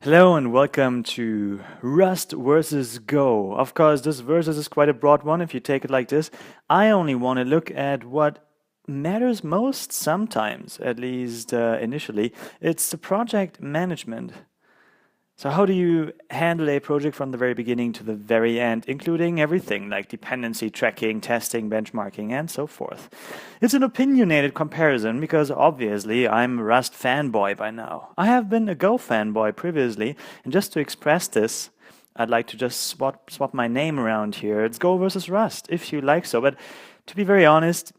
Hello and welcome to Rust versus Go. Of course, this versus is quite a broad one if you take it like this. I only want to look at what matters most sometimes, at least initially. It's the project management. So how do you handle a project from the very beginning to the very end, including everything like dependency tracking, testing, benchmarking, and so forth? It's an opinionated comparison because obviously I'm a Rust fanboy by now. I have been a Go fanboy previously, and just to express this, I'd like to just swap my name around here. It's Go versus Rust, if you like so. But to be very honest,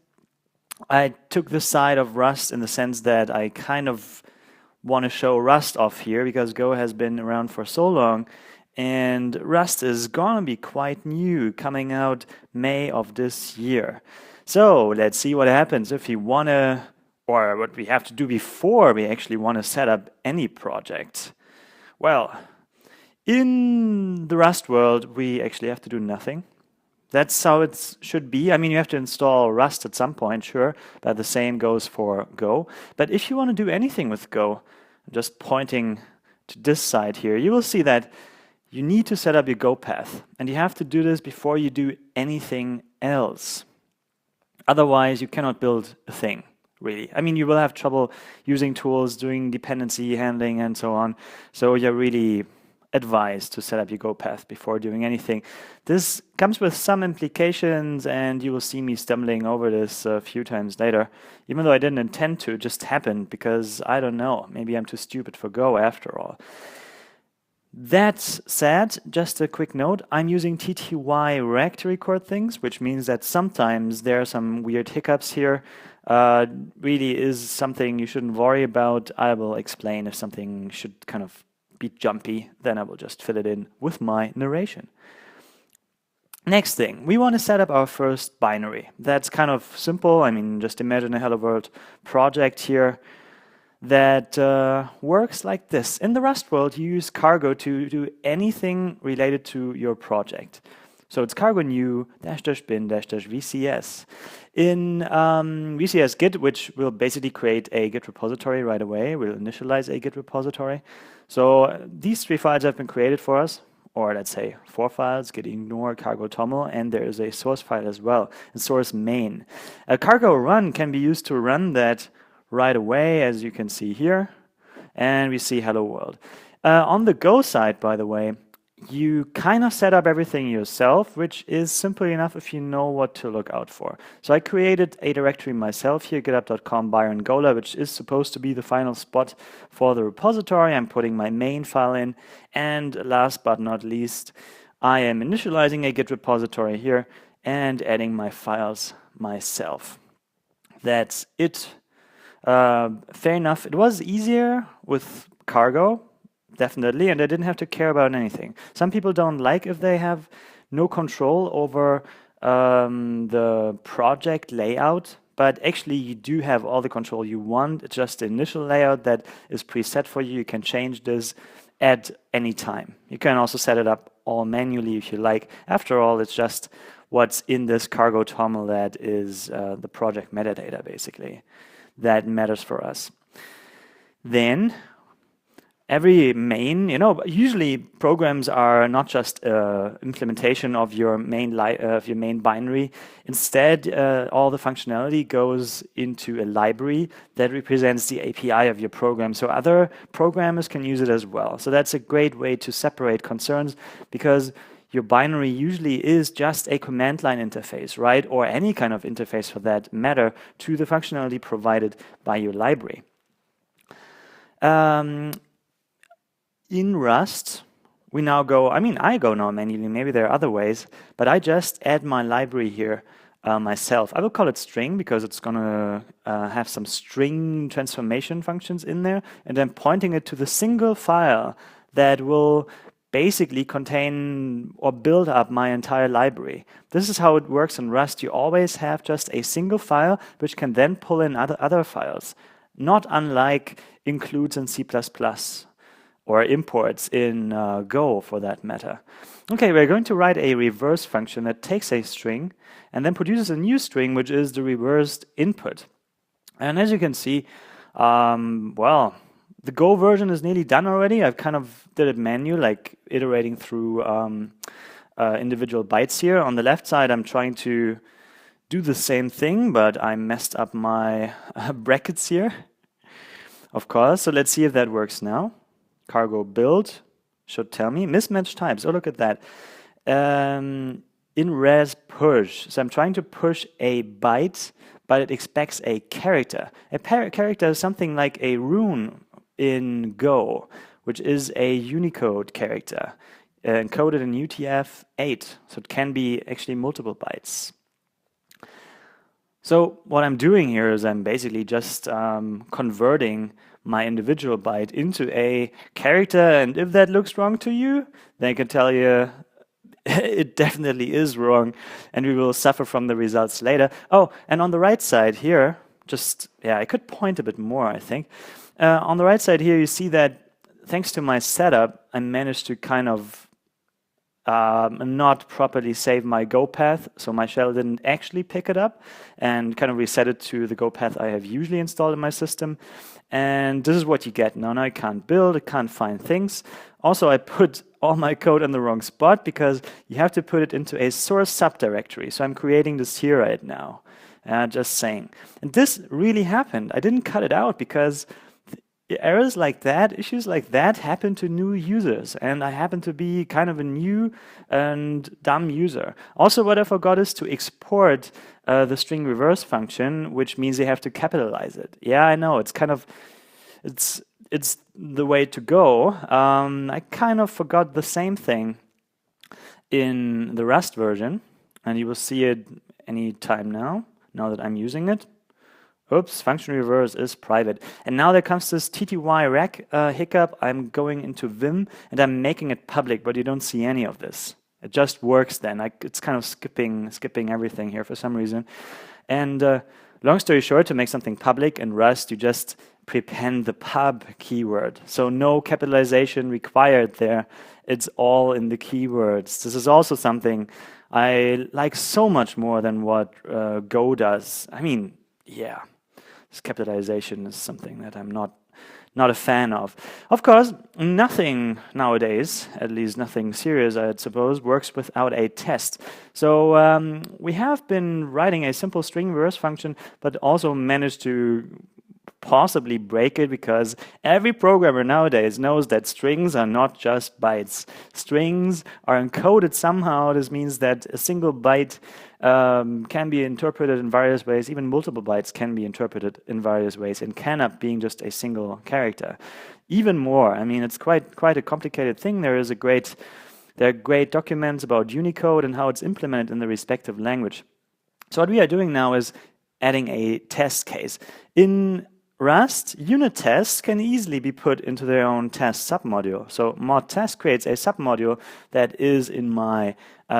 I took the side of Rust in the sense that I kind of want to show Rust off here because Go has been around for so long and Rust is gonna be quite new, coming out May of this year. So let's see what happens if you wanna, or what we have to do before we actually want to set up any project. Well, in the Rust world, we actually have to do nothing. That's how it should be. I mean, you have to install Rust at some point, sure, but the same goes for Go. But if you want to do anything with Go, just pointing to this side here, you will see that you need to set up your Go path. And you have to do this before you do anything else. Otherwise, you cannot build a thing, really. I mean, you will have trouble using tools, doing dependency handling, and so on. So you're really advised to set up your Go path before doing anything. This comes with some implications, and you will see me stumbling over this a few times later. Even though I didn't intend to, it just happened because, I don't know, maybe I'm too stupid for Go after all. That said, just a quick note, I'm using TTY-rec to record things, which means that sometimes there are some weird hiccups here. Really is something you shouldn't worry about. I will explain if something should kind of be jumpy, then I will just fill it in with my narration. Next thing, we want to set up our first binary. That's kind of simple. I mean, just imagine a Hello World project here that works like this. In the Rust world, you use cargo to do anything related to your project. So it's cargo new --bin -vcs. In VCS Git, which will basically create a Git repository right away, we'll initialize a Git repository. So these 3 files have been created for us, or let's say 4 files, git ignore, cargo toml, and there is a source file as well, and source main. A cargo run can be used to run that right away, as you can see here, and we see hello world. On the Go side, by the way, you kind of set up everything yourself, which is simple enough if you know what to look out for. So I created a directory myself here, github.com /Gola, which is supposed to be the final spot for the repository. I'm putting my main file in. And last but not least, I am initializing a Git repository here and adding my files myself. That's it. Fair enough. It was easier with cargo, definitely, and I didn't have to care about anything. Some people don't like if they have no control over the project layout, but actually you do have all the control you want. It's just the initial layout that is preset for you. You can change this at any time. You can also set it up all manually if you like. After all, it's just what's in this cargo toml that is the project metadata, basically, that matters for us. Then every main, usually programs are not just implementation of your main binary. Instead, all the functionality goes into a library that represents the API of your program. So other programmers can use it as well. So that's a great way to separate concerns, because your binary usually is just a command line interface, right? Or any kind of interface for that matter to the functionality provided by your library. In Rust, we now go, I go now manually, maybe there are other ways, but I just add my library here myself. I will call it string because it's going to have some string transformation functions in there, and then pointing it to the single file that will basically contain or build up my entire library. This is how it works in Rust. You always have just a single file which can then pull in other files, not unlike includes in C++ or imports in Go for that matter. Okay, we're going to write a reverse function that takes a string and then produces a new string, which is the reversed input. And as you can see, well, The Go version is nearly done already. I've kind of did it manual, like iterating through individual bytes here. On the left side, I'm trying to do the same thing, but I messed up my brackets here, of course. So let's see if that works now. Cargo build should tell me. Mismatched types. Oh, look at that. In res push. So I'm trying to push a byte, but it expects a character. A character is something like a rune in Go, which is a Unicode character encoded in UTF-8. So it can be actually multiple bytes. So what I'm doing here is I'm basically just converting my individual byte into a character, and if that looks wrong to you, then I can tell you it definitely is wrong, and we will suffer from the results later. Oh, and on the right side here, I could point a bit more, I think. On the right side here, you see that thanks to my setup, I managed to kind of not properly save my Go path, so my shell didn't actually pick it up and kind of reset it to the Go path I have usually installed in my system. And this is what you get. Now I can't build, I can't find things. Also, I put all my code in the wrong spot because you have to put it into a source subdirectory. So I'm creating this here right now, just saying. And this really happened. I didn't cut it out because errors like that, issues like that happen to new users, and I happen to be kind of a new and dumb user. Also, what I forgot is to export the string reverse function, which means you have to capitalize it. Yeah, I know, it's the way to go. I kind of forgot the same thing in the Rust version, and you will see it anytime now that I'm using it. Oops, function reverse is private. And now there comes this TTY rec hiccup. I'm going into Vim and I'm making it public, but you don't see any of this. It just works then. It's kind of skipping everything here for some reason. And long story short, to make something public in Rust, you just prepend the pub keyword. So no capitalization required there. It's all in the keywords. This is also something I like so much more than what Go does. I mean, yeah. This capitalization is something that I'm not a fan of. Of course, nothing nowadays, at least nothing serious, I'd suppose, works without a test. So we have been writing a simple string reverse function, but also managed to possibly break it because every programmer nowadays knows that strings are not just bytes. Strings are encoded somehow. This means that a single byte can be interpreted in various ways. Even multiple bytes can be interpreted in various ways and can up being just a single character. Even more, I mean, it's quite a complicated thing. There are great documents about Unicode and how it's implemented in the respective language. So what we are doing now is adding a test case. In Rust, unit tests can easily be put into their own test submodule. So mod test creates a submodule that is in my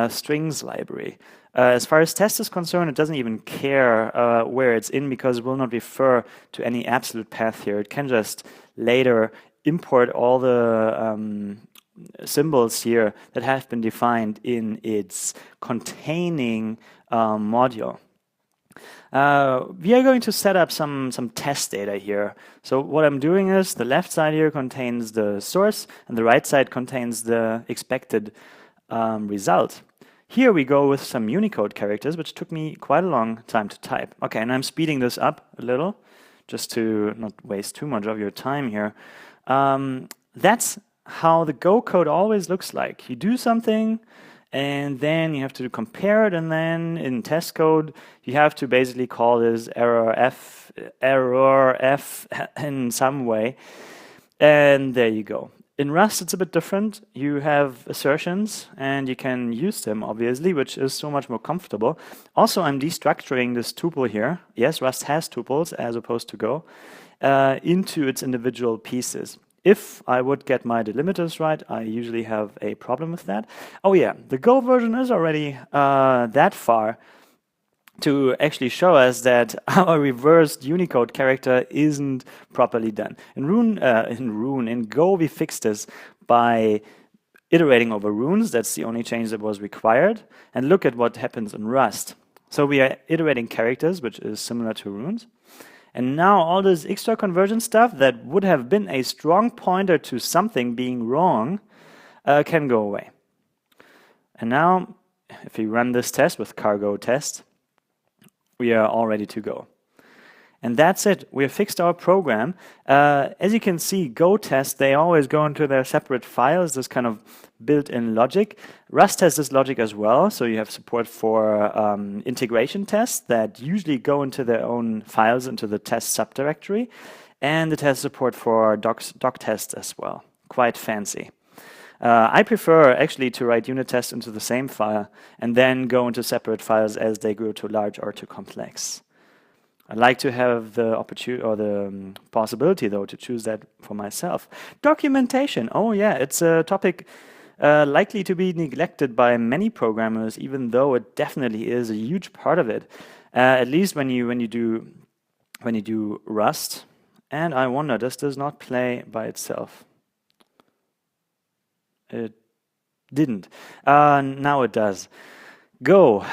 strings library. As far as test is concerned, it doesn't even care where it's in because it will not refer to any absolute path here. It can just later import all the symbols here that have been defined in its containing module. We are going to set up some test data here. So what I'm doing is the left side here contains the source and the right side contains the expected result. Here we go with some Unicode characters, which took me quite a long time to type. Okay, and I'm speeding this up a little just to not waste too much of your time here. That's how the Go code always looks like. You do something, and then you have to compare it, and then in test code, you have to basically call this error f in some way, and there you go. In Rust, it's a bit different. You have assertions, and you can use them, obviously, which is so much more comfortable. Also, I'm destructuring this tuple here. Yes, Rust has tuples, as opposed to Go, into its individual pieces. If I would get my delimiters right, I usually have a problem with that. Oh yeah, the Go version is already that far to actually show us that our reversed Unicode character isn't properly done. In Go, we fixed this by iterating over runes. That's the only change that was required. And look at what happens in Rust. So we are iterating characters, which is similar to runes. And now all this extra conversion stuff that would have been a strong pointer to something being wrong can go away. And now, if we run this test with cargo test, we are all ready to go. And that's it. We have fixed our program. As you can see, Go tests, they always go into their separate files, this kind of built-in logic. Rust has this logic as well, so you have support for integration tests that usually go into their own files, into the test subdirectory. And it has support for doc tests as well. Quite fancy. I prefer actually to write unit tests into the same file and then go into separate files as they grow too large or too complex. I'd like to have the opportunity or the possibility, though, to choose that for myself. Documentation. Oh, yeah, it's a topic likely to be neglected by many programmers, even though it definitely is a huge part of it. At least when you do Rust. And I wonder, this does not play by itself. It didn't. Now it does. Go.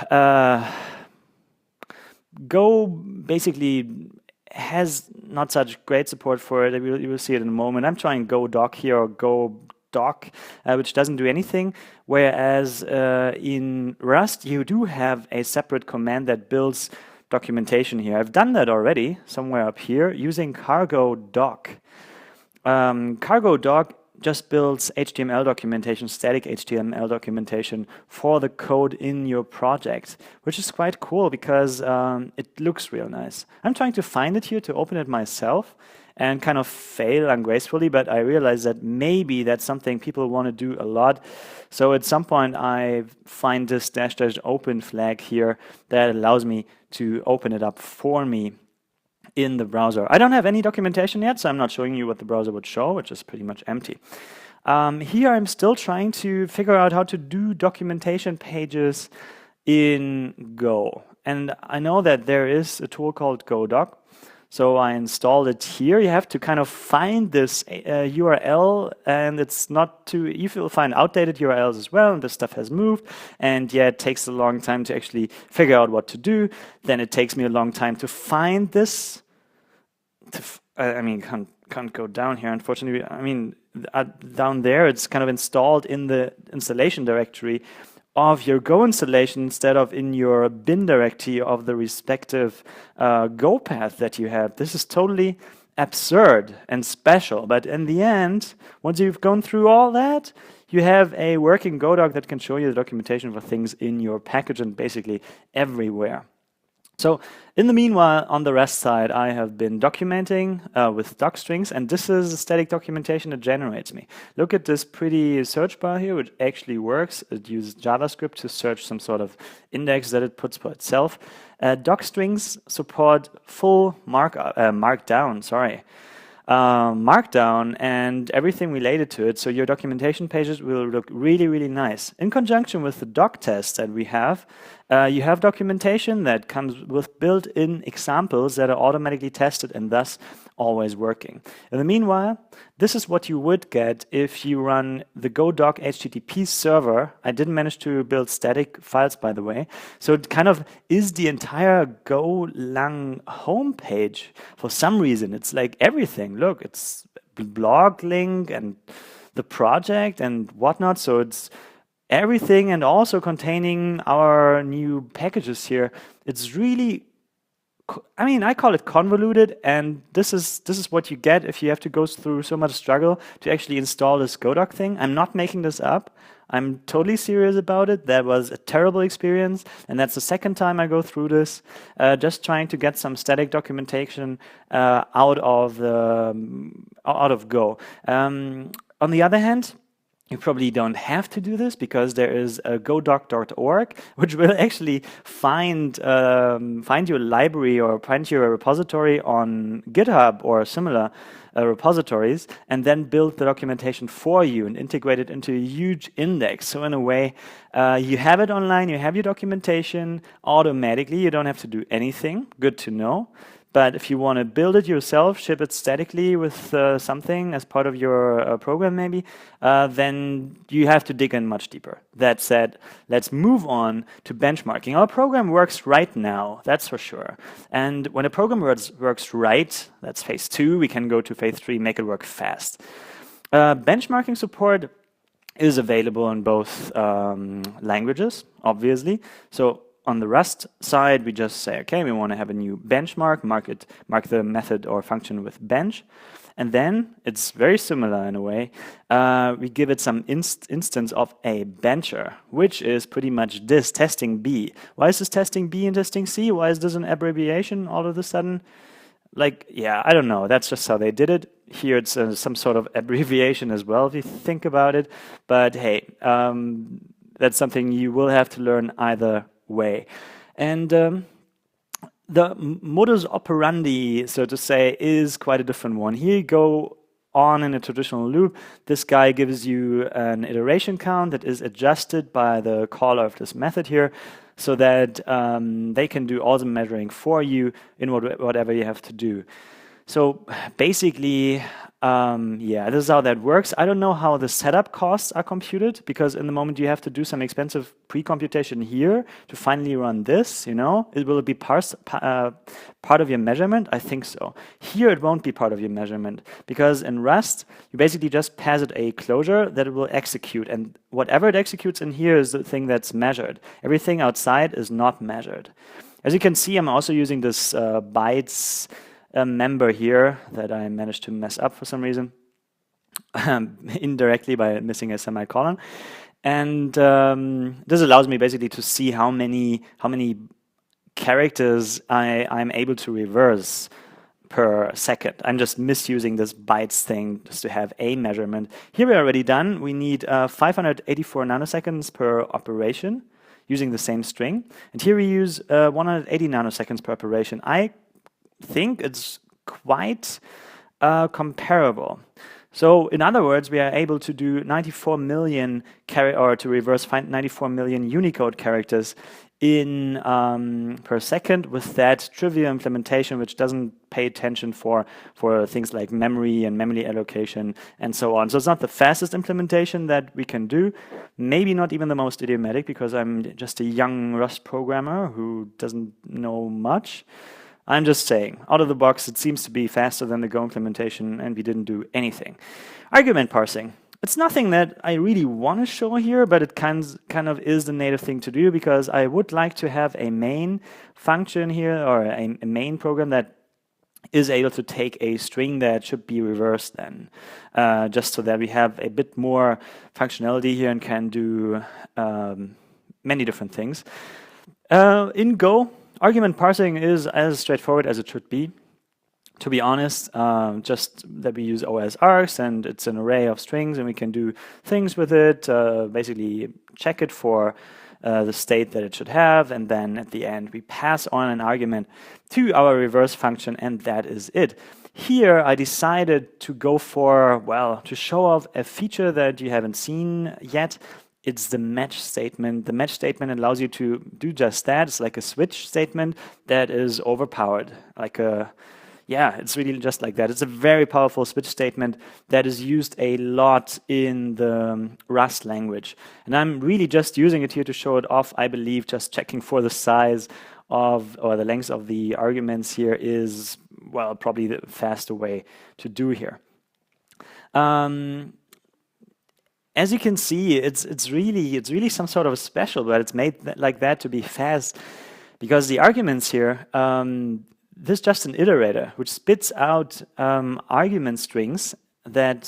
Go basically has not such great support for it. You will see it in a moment. I'm trying Go doc here or Go doc, which doesn't do anything. Whereas in Rust, you do have a separate command that builds documentation here. I've done that already somewhere up here using cargo doc. Cargo doc just builds HTML documentation, static HTML documentation for the code in your project, which is quite cool because it looks real nice. I'm trying to find it here to open it myself and kind of fail ungracefully, but I realize that maybe that's something people want to do a lot. So at some point I find this --open flag here that allows me to open it up for me in the browser. I don't have any documentation yet, so I'm not showing you what the browser would show, which is pretty much empty. Here I'm still trying to figure out how to do documentation pages in Go. And I know that there is a tool called GoDoc, so I installed it here. You have to kind of find this URL, and it's not too, you will find outdated URLs as well, and this stuff has moved, and yeah, it takes a long time to actually figure out what to do. Then it takes me a long time to find this. I mean, can't go down here, unfortunately. I mean, down there, it's kind of installed in the installation directory of your Go installation instead of in your bin directory of the respective Go path that you have. This is totally absurd and special, but in the end, once you've gone through all that, you have a working Go doc that can show you the documentation for things in your package and basically everywhere. So in the meanwhile, on the REST side, I have been documenting with doc strings, and this is the static documentation it generates me. Look at this pretty search bar here, which actually works. It uses JavaScript to search some sort of index that it puts for itself. Doc strings support full markdown, Markdown and everything related to it, so your documentation pages will look really, really nice. In conjunction with the doc tests that we have, you have documentation that comes with built-in examples that are automatically tested and thus always working. In the meanwhile, this is what you would get if you run the GoDoc HTTP server. I didn't manage to build static files, by the way. So it kind of is the entire Golang homepage. For some reason, it's like everything. Look, it's blog link and the project and whatnot. So it's everything and also containing our new packages here. It's really, I mean, I call it convoluted, and this is what you get if you have to go through so much struggle to actually install this GoDoc thing. I'm not making this up. I'm totally serious about it. That was a terrible experience, and that's the second time I go through this, just trying to get some static documentation out of Go. On the other hand, you probably don't have to do this because there is a godoc.org, which will actually find your library or find your repository on GitHub or similar repositories, and then build the documentation for you and integrate it into a huge index. So in a way, you have it online, you have your documentation automatically. You don't have to do anything. Good to know. But if you want to build it yourself, ship it statically with something as part of your program maybe, then you have to dig in much deeper. That said, let's move on to benchmarking. Our program works right now, that's for sure. And when a program works right, that's phase 2, we can go to phase 3, make it work fast. Benchmarking support is available in both languages, obviously. So on the Rust side, we just say, okay, we want to have a new benchmark, mark the method or function with bench. And then it's very similar in a way. We give it some instance of a bencher, which is pretty much this, testing B. Why is this testing B and testing C? Why is this an abbreviation all of a sudden? Like, yeah, I don't know. That's just how they did it. Here it's some sort of abbreviation as well, if you think about it. But hey, that's something you will have to learn either way. And the modus operandi, so to say, is quite a different one. Here you go on in a traditional loop. This guy gives you an iteration count that is adjusted by the caller of this method here, so that they can do all the measuring for you in whatever you have to do. So basically, yeah, this is how that works. I don't know how the setup costs are computed, because in the moment you have to do some expensive pre-computation here to finally run this, you know. Will it be part of your measurement? I think so. Here it won't be part of your measurement, because in Rust, you basically just pass it a closure that it will execute, and whatever it executes in here is the thing that's measured. Everything outside is not measured. As you can see, I'm also using this bytes member here that I managed to mess up for some reason, indirectly by missing a semicolon. And this allows me basically to see how many characters I'm able to reverse per second. I'm just misusing this bytes thing just to have a measurement. Here we're already done. We need 584 nanoseconds per operation using the same string. And here we use 180 nanoseconds per operation. I think it's quite comparable. So in other words, we are able to do 94 million to reverse 94 million Unicode characters in per second with that trivial implementation, which doesn't pay attention for things like memory and memory allocation and so on. So it's not the fastest implementation that we can do, maybe not even the most idiomatic, because I'm just a young Rust programmer who doesn't know much. I'm just saying, out of the box, it seems to be faster than the Go implementation, and we didn't do anything. Argument parsing. It's nothing that I really want to show here, but it kind of is the native thing to do, because I would like to have a main function here, or a main program that is able to take a string that should be reversed then, just so that we have a bit more functionality here and can do many different things. In Go, argument parsing is as straightforward as it should be. To be honest, just that we use OS args, and it's an array of strings, and we can do things with it, basically check it for the state that it should have, and then at the end we pass on an argument to our reverse function, and that is it. Here I decided to go for, well, to show off a feature that you haven't seen yet. It's the match statement. The match statement allows you to do just that. It's like a switch statement that is overpowered. Yeah, it's really just like that. It's a very powerful switch statement that is used a lot in the Rust language. And I'm really just using it here to show it off. I believe just checking for the size of, or the length of the arguments here is, well, probably the faster way to do here. As you can see, it's really some sort of special, but it's made like that to be fast, because the arguments here, this is just an iterator which spits out argument strings that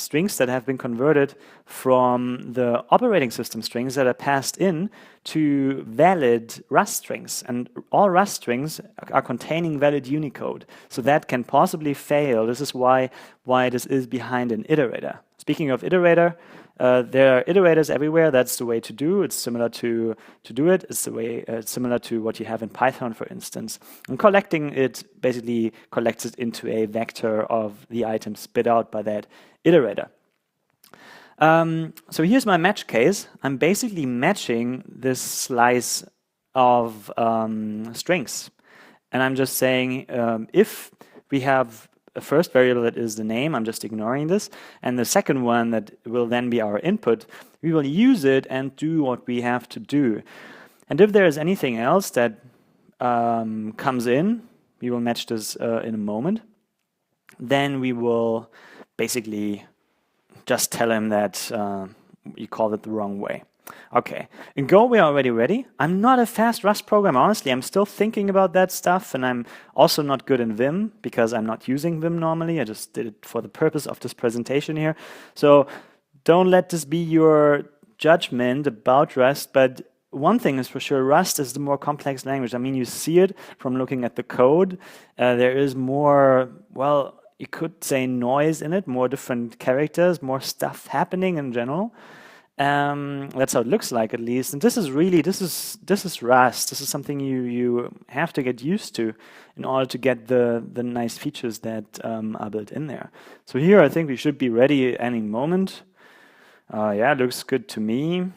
have been converted from the operating system strings that are passed in to valid Rust strings. And all Rust strings are containing valid Unicode, so that can possibly fail. This is why this is behind an iterator. Speaking of iterator, there are iterators everywhere. That's the way to do. It's similar to do it. It's the way similar to what you have in Python, for instance. And collecting it basically collects it into a vector of the items spit out by that iterator. So here's my match case. I'm basically matching this slice of strings. And I'm just saying if we have a first variable that is the name, I'm just ignoring this, and the second one that will then be our input, we will use it and do what we have to do. And if there is anything else that comes in, we will match this in a moment, then we will basically just tell him that you called it the wrong way. Okay, in Go we are already ready. I'm not a fast Rust programmer, honestly. I'm still thinking about that stuff, and I'm also not good in Vim because I'm not using Vim normally. I just did it for the purpose of this presentation here. So don't let this be your judgment about Rust, but one thing is for sure, Rust is the more complex language. I mean, you see it from looking at the code. There is more, well, you could say noise in it, more different characters, more stuff happening in general. That's how it looks like, at least. And this is Rust. This is something you have to get used to in order to get the nice features that are built in there. So here, I think we should be ready any moment. Yeah, looks good to me.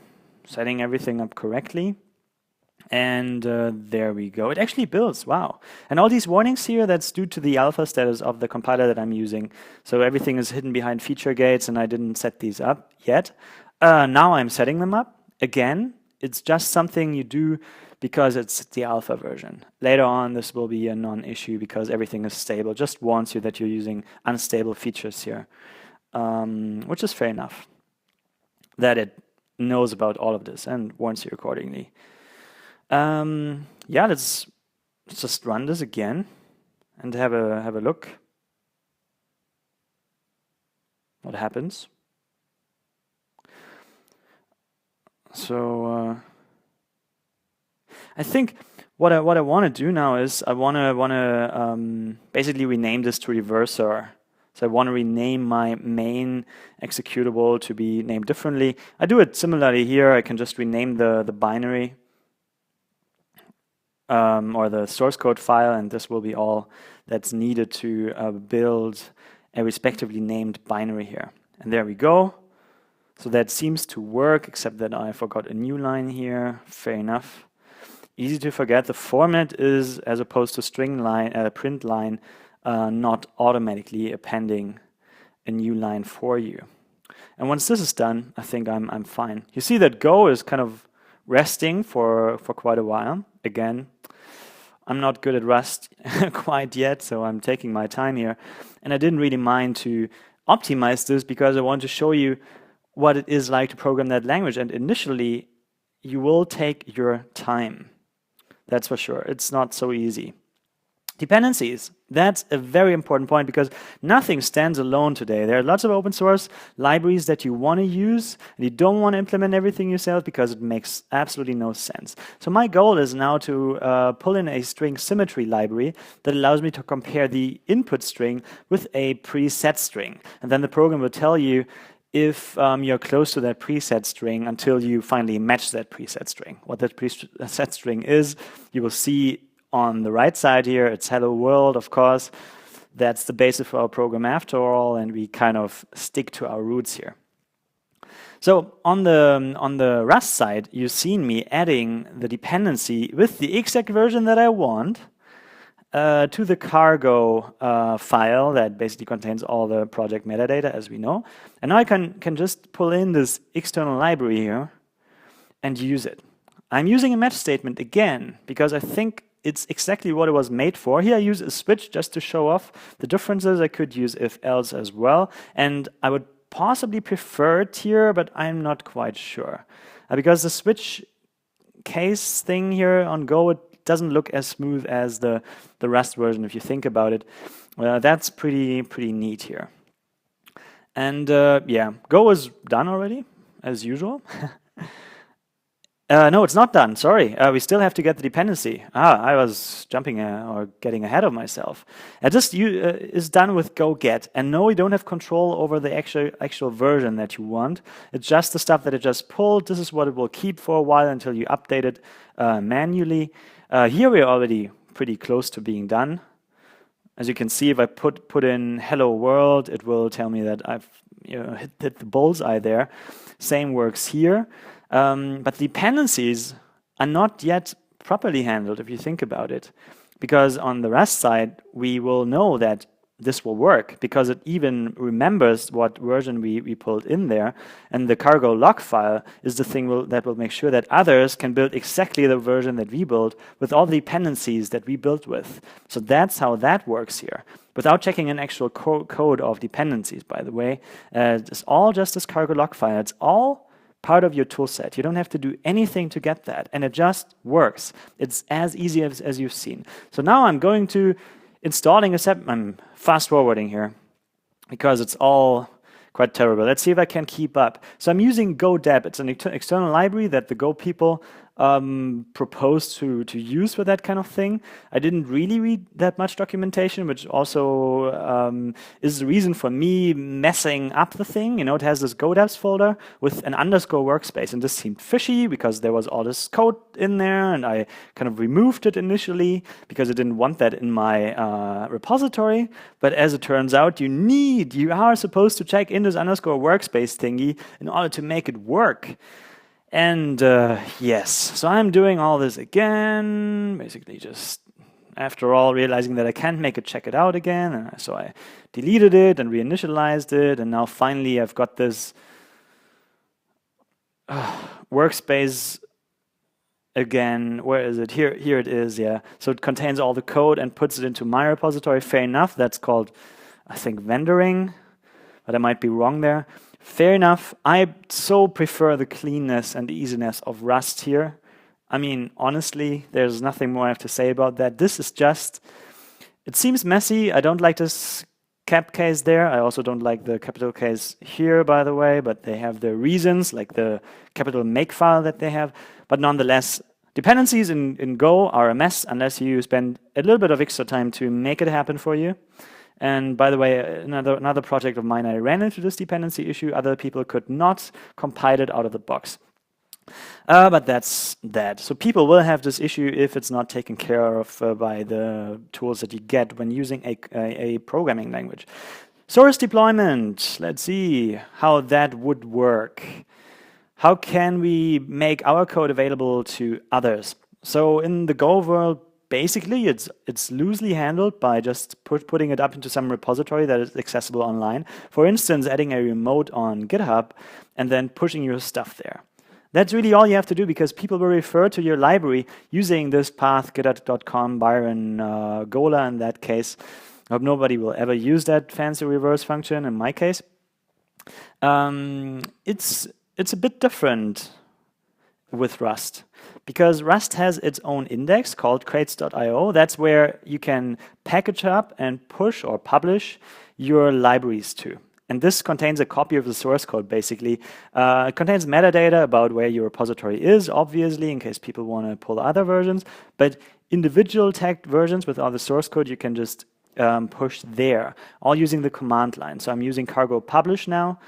Setting everything up correctly. And there we go. It actually builds. Wow. And all these warnings here, that's due to the alpha status of the compiler that I'm using. So everything is hidden behind feature gates, and I didn't set these up yet. Now I'm setting them up. Again, it's just something you do because it's the alpha version. Later on, this will be a non-issue because everything is stable. Just warns you that you're using unstable features here, which is fair enough. That it knows about all of this and warns you accordingly. Yeah, let's just run this again and have a look. What happens? So I think what I want to do now is I want to basically rename this to reverser. So I want to rename my main executable to be named differently. I do it similarly here. I can just rename the binary or the source code file, and this will be all that's needed to build a respectively named binary here. And there we go. So that seems to work, except that I forgot a new line here. Fair enough. Easy to forget. The format is, as opposed to string line, print line, not automatically appending a new line for you. And once this is done, I think I'm fine. You see that Go is kind of resting for quite a while. Again, I'm not good at Rust quite yet, so I'm taking my time here. And I didn't really mind to optimize this because I want to show you what it is like to program that language. And initially, you will take your time. That's for sure. It's not so easy. Dependencies. That's a very important point because nothing stands alone today. There are lots of open source libraries that you want to use, and you don't want to implement everything yourself because it makes absolutely no sense. So my goal is now to pull in a string symmetry library that allows me to compare the input string with a preset string. And then the program will tell you if you're close to that preset string until you finally match that preset string. What that preset string is, you will see on the right side here. It's hello world, of course. That's the basis for our program after all, and we kind of stick to our roots here. So on the Rust side, you've seen me adding the dependency with the exact version that I want to the cargo file that basically contains all the project metadata, as we know. And now I can just pull in this external library here and use it. I'm using a match statement again because I think it's exactly what it was made for. Here I use a switch just to show off the differences. I could use if else as well. And I would possibly prefer it here, but I'm not quite sure. Because the switch case thing here on Go, it doesn't look as smooth as the Rust version if you think about it. That's pretty neat here. And yeah, Go is done already, as usual. No, it's not done. Sorry. We still have to get the dependency. I was jumping or getting ahead of myself. This is done with go get. And no, you don't have control over the actual version that you want. It's just the stuff that it just pulled. This is what it will keep for a while until you update it manually. Here we're already pretty close to being done. As you can see, if I put in hello world, it will tell me that I've hit the bullseye there. Same works here. But dependencies are not yet properly handled if you think about it. because on the Rust side, we will know that this will work because it even remembers what version we pulled in there. And the cargo log file is the thing that will make sure that others can build exactly the version that we built with all the dependencies that we built with. So that's how that works here. Without checking an actual code of dependencies, by the way. It's all just this cargo log file. It's all part of your tool set. You don't have to do anything to get that, and it just works. It's as easy as you've seen. So now I'm going to installing a set. I'm fast forwarding here because it's all quite terrible. Let's see if I can keep up. So I'm using GoDep. It's an external library that the Go people proposed to use for that kind of thing. I didn't really read that much documentation, which also is the reason for me messing up the thing. It has this GoDeps folder with an underscore workspace, and this seemed fishy because there was all this code in there, and I kind of removed it initially because I didn't want that in my repository. But as it turns out, you are supposed to check in this underscore workspace thingy in order to make it work. And yes, so I'm doing all this again, basically just after all realizing that I can't make it check it out again. And so I deleted it and reinitialized it, and now finally I've got this workspace again. Where is it? Here it is, yeah. So it contains all the code and puts it into my repository. Fair enough, that's called, I think, vendoring, but I might be wrong there. Fair enough. I so prefer the cleanness and the easiness of Rust here. I mean, honestly, there's nothing more I have to say about that. This is just, it seems messy. I don't like this cap case there. I also don't like the capital case here, by the way, but they have their reasons, like the capital Makefile that they have. But nonetheless, dependencies in Go are a mess unless you spend a little bit of extra time to make it happen for you. And by the way, another project of mine, I ran into this dependency issue. Other people could not compile it out of the box. But that's that. So people will have this issue if it's not taken care of by the tools that you get when using a programming language. Source deployment. Let's see how that would work. How can we make our code available to others? So in the Go world, basically, it's loosely handled by just putting it up into some repository that is accessible online. For instance, adding a remote on GitHub and then pushing your stuff there. That's really all you have to do because people will refer to your library using this path, github.com, Byron, Gola in that case. I hope nobody will ever use that fancy reverse function in my case. It's a bit different with Rust, because Rust has its own index called crates.io. That's where you can package up and push or publish your libraries to. And this contains a copy of the source code, basically. It contains metadata about where your repository is, obviously, in case people want to pull other versions. But individual tagged versions with all the source code, you can just push there, all using the command line. So I'm using cargo publish now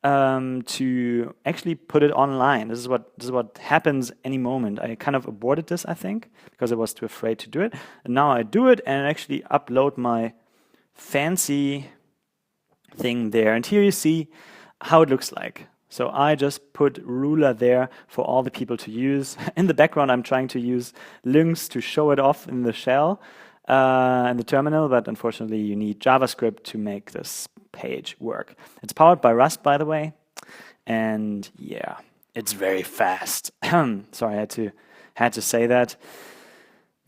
to actually put it online. This is what happens any moment. I kind of aborted this, I think, because I was too afraid to do it. And now I do it and actually upload my fancy thing there. And here you see how it looks like. So I just put ruler there for all the people to use. In the background, I'm trying to use links to show it off in the shell in the terminal, but unfortunately you need JavaScript to make this page work. It's powered by Rust, by the way, and yeah, it's very fast. Sorry, I had to say that.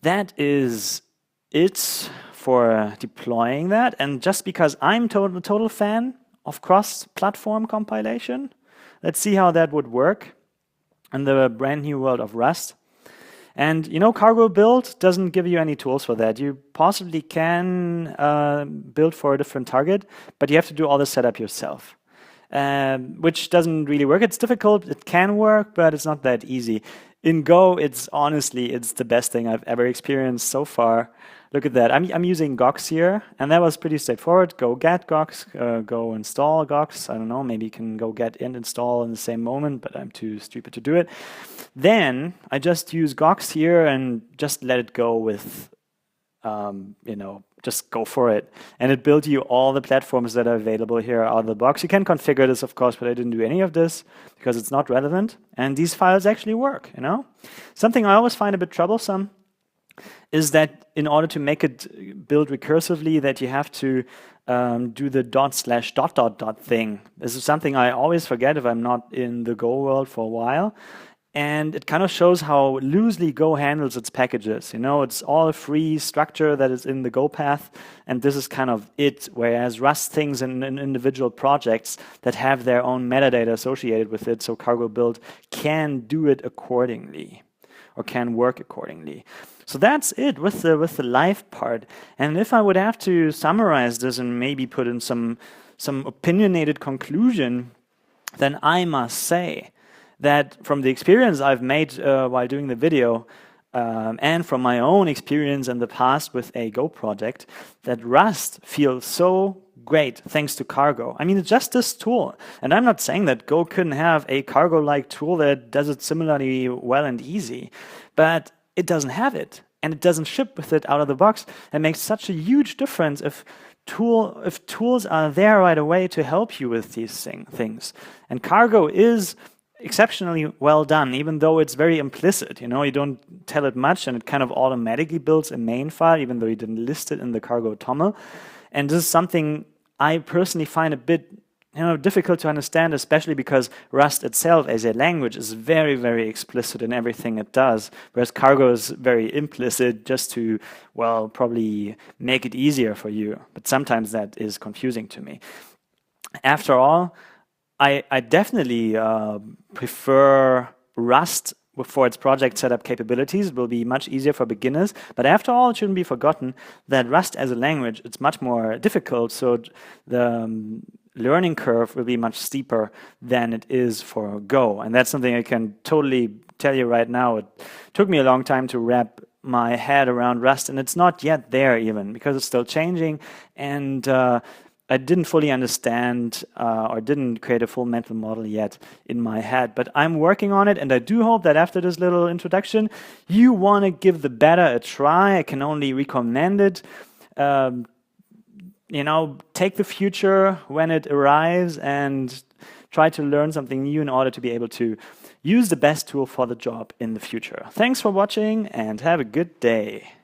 That is it for deploying that, and just because I'm total fan of cross-platform compilation, let's see how that would work in the brand new world of Rust. And cargo build doesn't give you any tools for that. You possibly can build for a different target, but you have to do all the setup yourself, which doesn't really work. It's difficult. It can work, but it's not that easy. In Go, it's the best thing I've ever experienced so far. Look at that. I'm using Gox here, and that was pretty straightforward. Go get Gox, go install Gox. I don't know, maybe you can go get and install in the same moment, but I'm too stupid to do it. Then I just use Gox here and just let it go with, just go for it. And it built you all the platforms that are available here out of the box. You can configure this, of course, but I didn't do any of this because it's not relevant. And these files actually work, Something I always find a bit troublesome is that in order to make it build recursively, that you have to do the dot/dot thing. This is something I always forget if I'm not in the Go world for a while. And it kind of shows how loosely Go handles its packages. You know, it's all a free structure that is in the Go path, and this is kind of it. Whereas Rust things in individual projects that have their own metadata associated with it, so cargo build can do it accordingly, or can work accordingly. So that's it with the live part. And if I would have to summarize this and maybe put in some opinionated conclusion, then I must say that from the experience I've made while doing the video, and from my own experience in the past with a Go project, that Rust feels so great thanks to cargo. I mean, it's just this tool. And I'm not saying that Go couldn't have a cargo-like tool that does it similarly well and easy, but it doesn't have it, and it doesn't ship with it out of the box. It makes such a huge difference if tools are there right away to help you with these things. And cargo is exceptionally well done, even though it's very implicit. You know, you don't tell it much, and it kind of automatically builds a main file, even though you didn't list it in the cargo toml. And this is something I personally find a bit difficult to understand, especially because Rust itself as a language is very, very explicit in everything it does, whereas cargo is very implicit just to, well, probably make it easier for you. But sometimes that is confusing to me. After all, I definitely prefer Rust for its project setup capabilities. It will be much easier for beginners. But after all, it shouldn't be forgotten that Rust as a language, it's much more difficult. So the learning curve will be much steeper than it is for Go. And that's something I can totally tell you right now. It took me a long time to wrap my head around Rust, and it's not yet there even, because it's still changing. And I didn't fully understand or didn't create a full mental model yet in my head. But I'm working on it, and I do hope that after this little introduction, you want to give the beta a try. I can only recommend it. Take the future when it arrives and try to learn something new in order to be able to use the best tool for the job in the future. Thanks for watching, and have a good day.